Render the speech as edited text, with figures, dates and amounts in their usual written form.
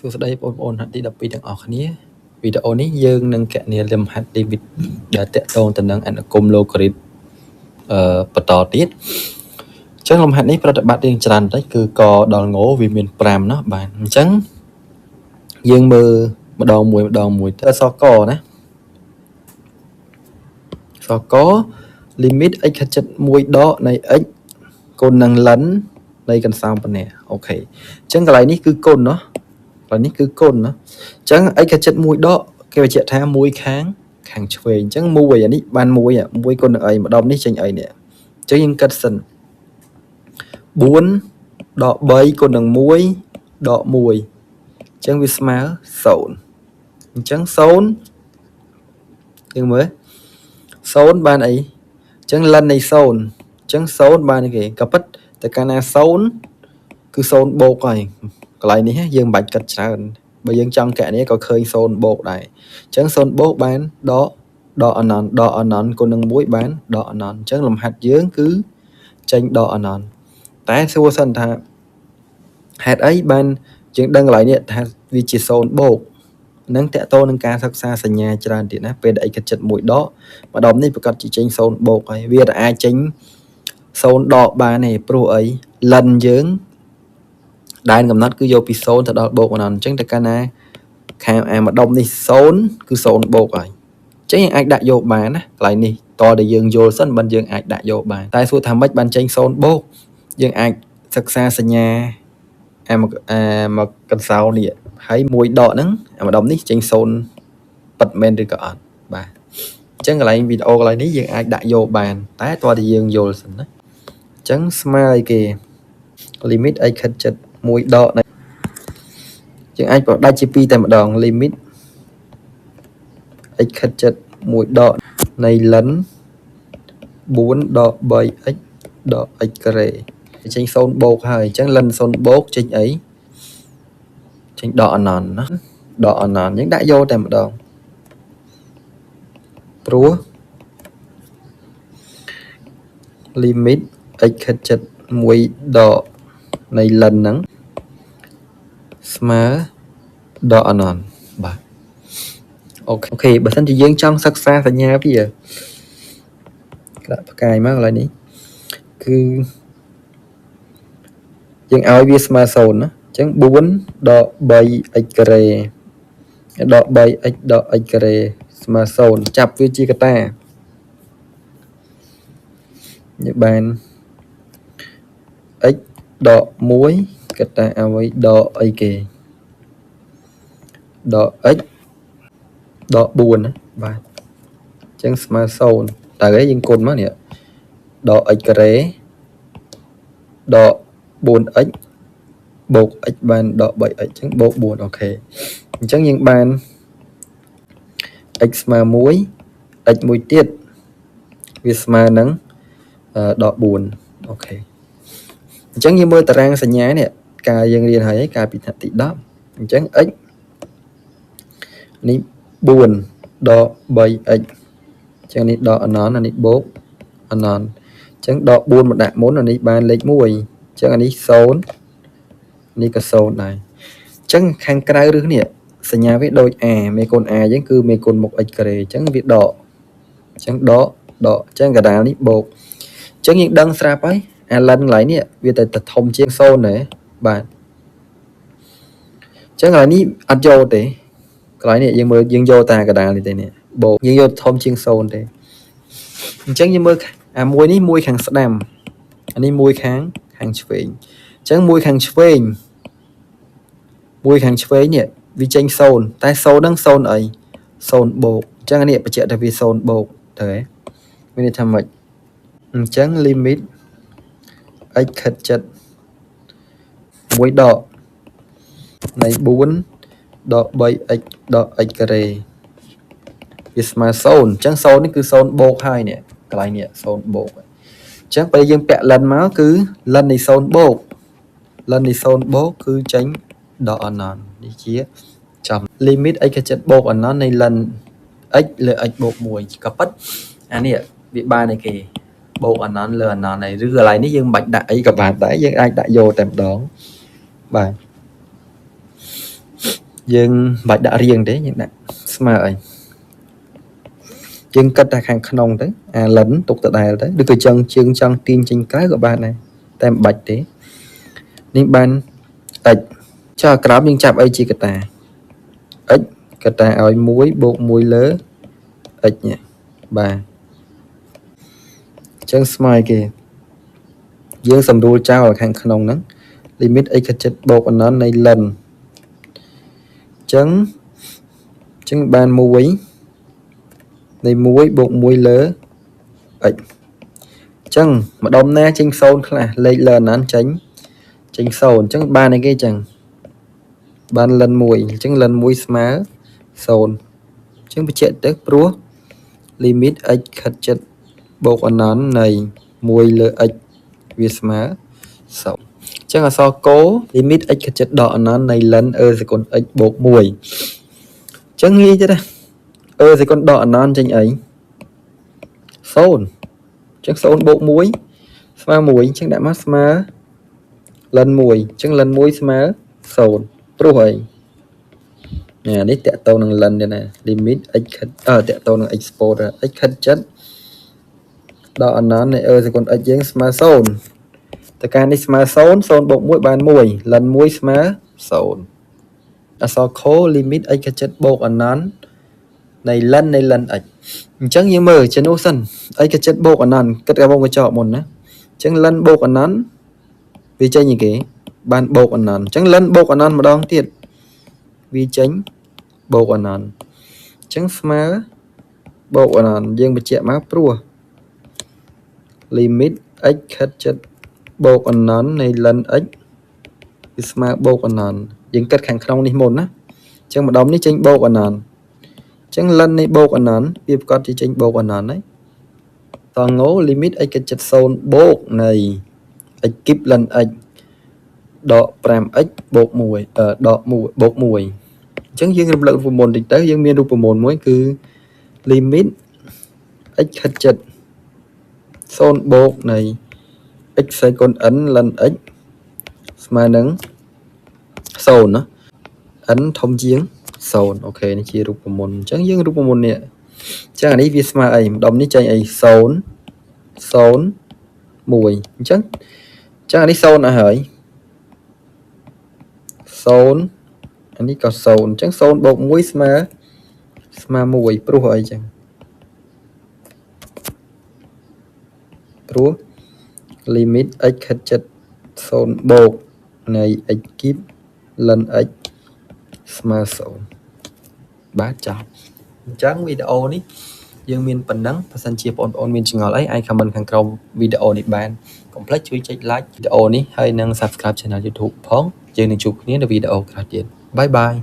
សួស្តីបងប្អូនហាត់ទី12ទាំងអស់គ្នាវីដេអូនេះយើងនឹងកណនាលំហាត់ limit ដែលតកតងទៅនឹងអនុគម logarit បន្តទៀតអញ្ចឹងលំហាត់នេះប្រតិបត្តិរៀងច្រើនតិចគឺកដល់ងវាមាន5ណោះបាទអញ្ចឹងយើងមើលម្ដងមួយទៅអក្សរកណាអក្សរក limit x ខិតជិត1ដកនៃ x គុណនឹងលិននៃកន្សោមប៉ុណ្ណេះអូខេអញ្ចឹងកន្លែងនេះគឺគុណណោះកន្លែងនេះគឺគុណណាអញ្ចឹង x ខិតជិត1ដកគេបញ្ជាក់ថា1ខាងឆ្វេងអញ្ចឹង1អានេះបាន1គុណនឹងអីម្ដុំនេះចេញអីនេះអញ្ចឹងយើងគិតសិន4ដក3គុណនឹង1ដក1អញ្ចឹងវាស្មើ0អញ្ចឹង0យើងមើល0បានអីអញ្ចឹងលិននៃ0អញ្ចឹង0បានគេក៏ប៉ិតតែកាលណា0គឺ0បូកហើយកន្លែងនេះយើងមិនបាច់គិតច្រើនបើយើងចង់កណនាក៏ឃើញ0បូកដែរអញ្ចឹង0បូកបានដកអណន្តគុណនឹង1បានដកអណន្តអញ្ចឹងលំហាត់យើងគឺចេញដកអណន្តតែសួរសិនថាហេតុអីបានយើងដឹងកន្លែងនេះថាវាជា0បូកនឹងតកតនឹងការសិក្សាសញ្ញាច្រើនទៀតណាពេលដែល x គិតចិត្ត1ដកម្ដុំនេះប្រកាសជាចេញ0បូកហើយវាអាចចេញ0ដកបានទេព្រោះអីលិនយើងដែនកំណត់គឺយកពី0ទៅដល់បូកអណន្តអញ្ចឹងតែកាលណាខាងម្ដុំនេះ0គឺ0បូកហើយអញ្ចឹងយើងអាចដាក់យកបានណាកន្លែងនេះតតែយើងយល់សិនមិនយើងអាចដាក់យកបានតែសួរថាម៉េចបានចេញ0បូកយើងអាចសិក្សាសញ្ញាមកកន្សោនេះហើយ1ដកហ្នឹងម្ដុំនេះចេញ0ប៉ិតមែនឬក៏អត់បាទអញ្ចឹងកន្លែងវីដេអូកន្លែងនេះយើងអាចដាក់យកបានតែតតែយើងយល់សិនណាអញ្ចឹងស្មើអីគេ limit x ខិតចិត្ត1ដកនៃយើងអាចបដាច់ជា2តែម្ដង limit x ខិតចិត្ត1ដកនៃលិន4ដក 3x ដក x ការ៉េចេញ0បូកហើយអញ្ចឹងលិន0បូកចេញអីចេញដកអណន្តណាដកអណន្តយើងដាក់យកតែម្ដងព្រោះ limit x ខិតចិត្ត1ដកនៃលិនហ្នឹងស្មើដកអណន្តបាទអូខេបើសិនជាយើងចង់សិក្សាសញ្ញាវាដាក់ផ្កាយមកកន្លែងនេះគឺយើងឲ្យវាស្មើ0ណាអញ្ចឹង4ដក 3x ការ៉េដក 3x ដក x ការ៉េស្មើ0ចាប់វាជាកតាយើងបាន x ដក1កតាឲ្យដកអីគេដក x ដក4ណាបាទអញ្ចឹងស្មើ0តើយើងគុណមកនេះដក x ការ៉េដក 4x បូក x បានដក 3x អញ្ចឹងបូក4អូខេអញ្ចឹងយើងបាន x ស្មើ1 x មួយទៀតវាស្មើនឹងដក4អូខេអញ្ចឹងយើងមើលតារាងសញ្ញានេះការយើងរៀនហើយកាលពីថ្នាក់ទី10អញ្ចឹង x នេះ4ដក 3x អញ្ចឹងនេះដកអណន្តអានេះបូកអណន្តអញ្ចឹងដក4មកដាក់មុនអានេះបានលេខ1អញ្ចឹងអានេះ0នេះក៏0ដែរអញ្ចឹងខាងក្រៅឬនេះសញ្ញាវាដូច a មេគុណ a អញ្ចឹងគឺមេគុណមុខ x ការ៉េអញ្ចឹងវាដកអញ្ចឹងដកអញ្ចឹងកណ្ដាលនេះបូកអញ្ចឹងយើងដឹងស្រាប់ហើយអាលិនកន្លែងនេះវាទៅធំជាង0ដែរបាទអញ្ចឹងកន្លែងនេះអត់យកទេកន្លែងនេះយើងមើលយើងយកតាកណ្ដាលនេះទេនេះបូកយើងយកធំជាង0ទេអញ្ចឹងយើងមើលអាមួយនេះមួយខាងស្ដាំអានេះមួយខាងឆ្វេងអញ្ចឹងមួយខាងឆ្វេងនេះវាចេញ0តែ0ហ្នឹង0អី0បូកអញ្ចឹងនេះបញ្ជាក់ថាវា0បូកទៅហ៎មានន័យថាម៉េចអញ្ចឹង limit x ខិតចិត្ត1ដកនៃ4ដក 3x ដក x ការ៉េវាស្មើ0អញ្ចឹង0នេះគឺ0បូកហើយនេះកន្លែងនេះ0បូកអញ្ចឹងពេលយើងពាក់លិនមកគឺលិននៃ0បូកគឺចេញដកអណន្តនេះជាចំ limit x ខិតចិត្តបូកអណន្តនៃលិន x លើ x បូក1ក៏ប៉ិតអានេះវាបានឯគេបូកអណន្តលើអណន្តហើយឬកន្លែងនេះយើងមិនបាច់ដាក់អីក៏បានដែរយើងអាចដាក់យកតែម្ដងបាទ dương bạch đã riêng đấy nhưng đã mà ấy dương cất ra hàng khăn đấy lẫn tục tự đài đấy được cái chân chương chân tin trên cái của bạn này tem bạch đấy nên ban ếch cho cái nhưng chạm ấy chỉ cái ta ếch cái ta ở muối bột muối lớ ếch nhỉ bà chân smile kìa dương sầm đua trao ở hàng khăn nắng limit ấy cái chất bột nó này lần chấn chấn ban muối này muối bột muối lớ ếch chăng mà đom na trên sâu là lấy lần ăn tránh tránh sâu chăng ba này cái chẳng ban lần mùi chăng lần muối má sồn chăng bị chết đất rúa limit ếch khát chất bột ăn nón này muối lớ ếch việt má sầu chắc là so cố limit ếch khát chất đỏ nó này lần sẽ còn ếch bột mùi chẳng nghi chứ đây thì con đỏ non trên ấy sồn chắc sồn bộ muối sma muối chắc đã mát sma lần muối chắc lần muối sma sồn rồi nè đấy tẹt tàu năng lần đây nè limit x tẹt tàu năng export x khất chất đỏ non này thì còn x giếng sma sồn tất cả này sma sồn sồn bộ muối bàn muối lần muối sma sồn so khố limit x khất chất bộ non này lần ếch chẳng như mờ trên ô sân ấy cái chất bột anh ăn cất cái bông cái chọ một nữa chẳng lần bột anh ăn vì chơi như cái ban bột anh ăn chẳng lần bột anh ăn mà đong thiệt vì tránh bột anh ăn chẳng smá bột anh ăn riêng bị chẹt má prua limit ếch hết chất bột anh ăn này lần ếch vì smá bột anh ăn riêng cất kháng không đi một á chẳng mà đóng đi tránh bột anh ăn chẳng lần này bột anh ăn vì có thì tránh bột anh ăn đấy toàn ngố limit ếch cái chất sôn bột này ếch kíp lần ếch đọ pram ếch bột mùi đọ mùi bột mùi chẳng dương lập lượng của môn định tới dương miên rụp của môn mới cứ limit ếch hết chất sôn bột này ếch sẽ còn ấn lần ếch mà nắng sồn nó ấn thông giếng sồn ok nó chia rụp của môn chẳng dương rụp của môn nè chẳng này vì mà ấy đồng ní chạy ấy sồn mùi chắc chắc đi sồn à hỡi sồn anh đi có sồn chắc sồn bột muối mà mùi pro hỏi chẳng pro limit x hết chất sồn bột này x kíp lần x mà sồn bá chào chẳng video ní dương miền phần nắng và sân chia on miền chừng ấy ai comment khang cầu video này bạn complete chui check like video ní hay năng subscribe channel YouTube phong dương nên chụp ní video khác điện bye bye